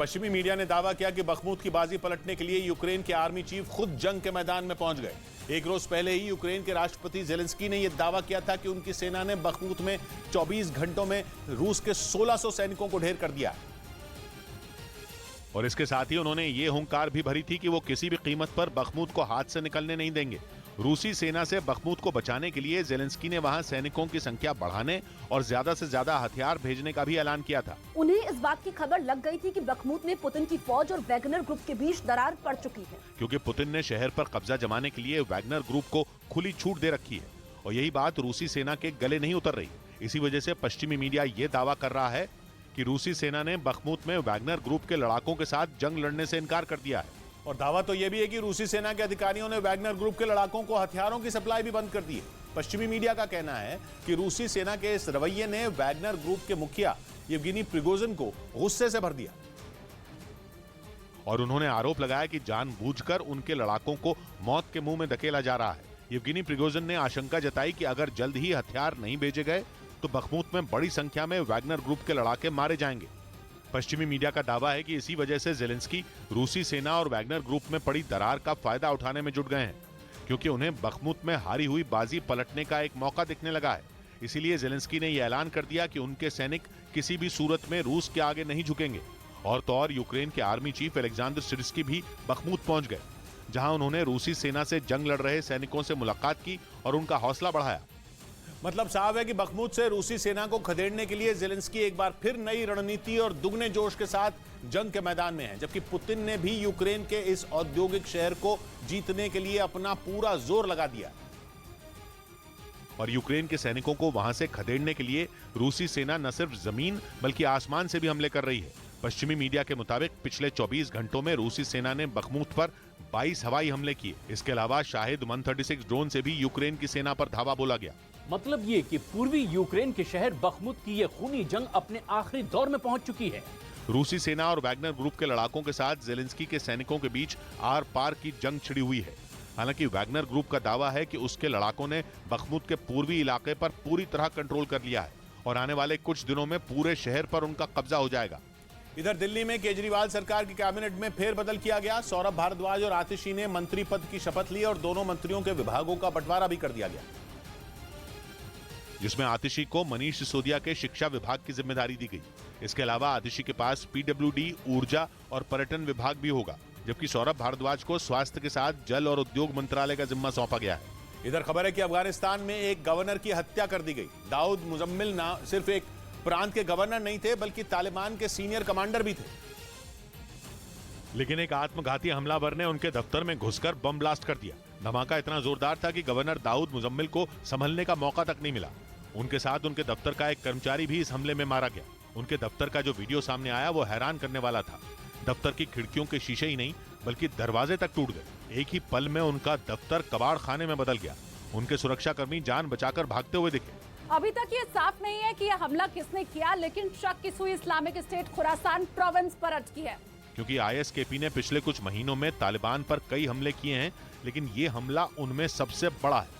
पश्चिमी मीडिया ने दावा किया कि बखमुत की बाजी पलटने के लिए यूक्रेन के आर्मी चीफ खुद जंग के मैदान में पहुंच गए। एक रोज पहले ही यूक्रेन के राष्ट्रपति जेलेंस्की ने यह दावा किया था कि उनकी सेना ने बखमुत में 24 घंटों में रूस के 1600 सैनिकों को ढेर कर दिया। और इसके साथ ही उन्होंने ये हुंकार भी भरी थी कि वो किसी भी कीमत पर बखमुत को हाथ से निकलने नहीं देंगे। रूसी सेना से बखमुत को बचाने के लिए जेलेंस्की ने वहां सैनिकों की संख्या बढ़ाने और ज्यादा से ज्यादा हथियार भेजने का भी ऐलान किया था। उन्हें इस बात की खबर लग गई थी कि बखमुत में पुतिन की फौज और वैगनर ग्रुप के बीच दरार पड़ चुकी है, क्योंकि पुतिन ने शहर पर कब्जा जमाने के लिए वैगनर ग्रुप को खुली छूट दे रखी है और यही बात रूसी सेना के गले नहीं उतर रही। इसी वजह से पश्चिमी मीडिया ये दावा कर रहा है कि रूसी सेना ने बखमुत में वैगनर ग्रुप के लड़ाकों के साथ जंग लड़ने से इनकार कर दिया है। और दावा तो यह भी है कि रूसी सेना के अधिकारियों ने वैगनर ग्रुप के लड़ाकों को हथियारों की सप्लाई भी बंद कर दी है। पश्चिमी मीडिया का कहना है कि रूसी सेना के इस रवैये ने वैगनर ग्रुप के मुखिया येवगेनी प्रिगोजिन को गुस्से से भर दिया और उन्होंने आरोप लगाया कि जानबूझकर उनके लड़ाकों को मौत के मुंह में धकेला जा रहा है। येवगेनी प्रिगोजिन ने आशंका जताई कि अगर जल्द ही हथियार नहीं भेजे गए तो बखमुत में बड़ी संख्या में वैगनर ग्रुप के लड़ाके मारे जाएंगे। पश्चिमी मीडिया का दावा है कि इसी वजह से जेलेंस्की रूसी सेना और वैगनर ग्रुप में पड़ी दरार का फायदा उठाने में जुट गए हैं, क्योंकि उन्हें बखमुत में हारी हुई बाजी पलटने का एक मौका दिखने लगा है। इसीलिए जेलेंस्की ने यह ऐलान कर दिया कि उनके सैनिक किसी भी सूरत में रूस के आगे नहीं झुकेंगे। और तो और यूक्रेन के आर्मी चीफ अलेक्जेंडर सिर्स्की भी बखमुत पहुंच गए, जहां उन्होंने रूसी सेना से जंग लड़ रहे सैनिकों से मुलाकात की और उनका हौसला बढ़ाया। मतलब साफ है कि बखमुत से रूसी सेना को खदेड़ने के लिए जेलेंस्की एक बार फिर नई रणनीति और दुगने जोश के साथ जंग के मैदान में है, जबकि पुतिन ने भी यूक्रेन के इस औद्योगिक शहर को जीतने के लिए अपना पूरा जोर लगा दिया। और यूक्रेन के सैनिकों को वहां से खदेड़ने के लिए रूसी सेना न सिर्फ जमीन बल्कि आसमान से भी हमले कर रही है। पश्चिमी मीडिया के मुताबिक पिछले 24 घंटों में रूसी सेना ने बखमुत पर 22 हवाई हमले किए। इसके अलावा शाहिद 136 ड्रोन से भी यूक्रेन की सेना पर धावा बोला गया। मतलब ये कि पूर्वी यूक्रेन के शहर बखमुत की ये खूनी जंग अपने आखिरी दौर में पहुंच चुकी है। रूसी सेना और वैगनर ग्रुप के लड़ाकों के साथ जेलेंस्की के सैनिकों के बीच आर पार की जंग छिड़ी हुई है। हालांकि वैगनर ग्रुप का दावा है कि उसके लड़ाकों ने बखमुत के पूर्वी इलाके पर पूरी तरह कंट्रोल कर लिया है और आने वाले कुछ दिनों में पूरे शहर पर उनका कब्जा हो जाएगा। इधर दिल्ली में केजरीवाल सरकार की कैबिनेट में फेरबदल किया गया। सौरभ भारद्वाज और आतिशी ने मंत्री पद की शपथ ली और दोनों मंत्रियों के विभागों का बंटवारा भी कर दिया गया, जिसमें आतिशी को मनीष सिसोदिया के शिक्षा विभाग की जिम्मेदारी दी गई। इसके अलावा आतिशी के पास पीडब्ल्यूडी, ऊर्जा और पर्यटन विभाग भी होगा, जबकि सौरभ भारद्वाज को स्वास्थ्य के साथ जल और उद्योग मंत्रालय का जिम्मा सौंपा गया है। इधर खबर है कि अफगानिस्तान में एक गवर्नर की हत्या कर दी गई। दाऊद मुजम्मिल ना सिर्फ एक प्रांत के गवर्नर नहीं थे बल्कि तालिबान के सीनियर कमांडर भी थे, लेकिन एक आत्मघाती हमलावर ने उनके दफ्तर में घुसकर बम ब्लास्ट कर दिया। धमाका इतना जोरदार था कि गवर्नर दाऊद मुजम्मिल को संभलने का मौका तक नहीं मिला। उनके साथ उनके दफ्तर का एक कर्मचारी भी इस हमले में मारा गया। उनके दफ्तर का जो वीडियो सामने आया वो हैरान करने वाला था। दफ्तर की खिड़कियों के शीशे ही नहीं बल्कि दरवाजे तक टूट गए। एक ही पल में उनका दफ्तर कबाड़ खाने में बदल गया। उनके सुरक्षाकर्मी जान बचाकर भागते हुए दिखे। अभी तक ये साफ नहीं है कि यह हमला किसने किया, लेकिन शक की सुई इस्लामिक स्टेट खुरासान प्रोविंस पर अटकी है, क्योंकि आईएसकेपी ने पिछले कुछ महीनों में तालिबान पर कई हमले किए हैं, लेकिन ये हमला उनमें सबसे बड़ा है।